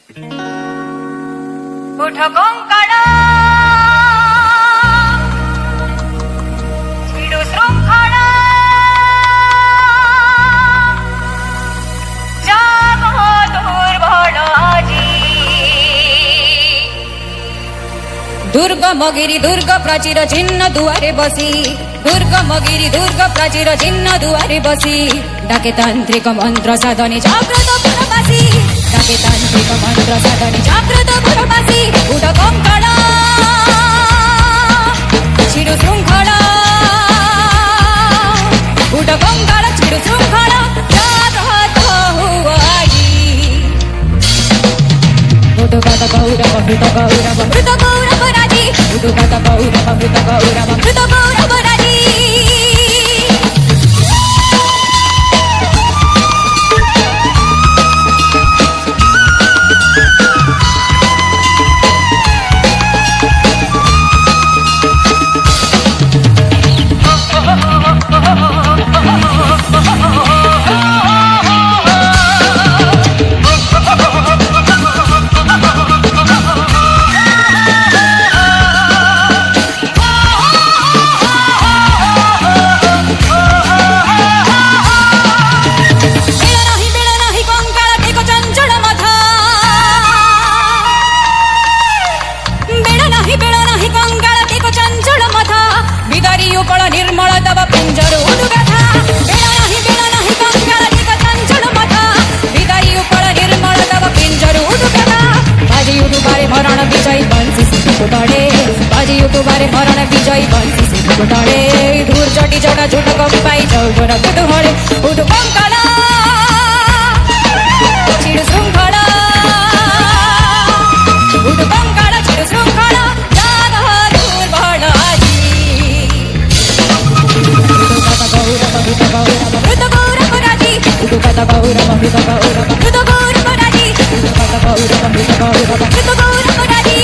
उठ कोंकणा छिडु शृंखला जागो दुर्बल आजी दुर्ग मगिरी दुर्ग प्राचीर चिन्ह दुआरे बसी दुर्ग मगिरी दुर्ग प्राचीर चिन्ह दुआरे बसी डाके तांत्रिक मंत्र साधनी जागृत पुरवासी डाके तांत्रिक मंत्र साधनी जागृत पुरवासी उठ कोंकणा छिडु शृंखला उठ कोंकणा छिडु शृंखला जागृत हुआ आजी उठुकत गौरव मृत गौरव मृत गौरव राजी उठुकत गौरव मृत गौरव मृत गौरव राजी निर्मल तब पिंजर उडुगाथा बेड़ा नहीं कंकाल टिक चंचल मथा विदाई उपल निर्मल तब पिंजर उडुगाथा बाजी उडुबारे मरण विजय बंसी सिंह कुटड़े बाजी उडुबारे मरण विजय बंसी सिंह कुटड़े धूर चटी चढ़ा झूठ कंपाई चौगर कुटुहड़े उडु कंकाला छिडु शृंखला उडु कंकाला छिडु शृंखला मृत गौरव राजी उठुकत गौरव मृत गौरव मृत गौरव राजी उठुकत गौरव मृत गौरव मृत गौरव राजी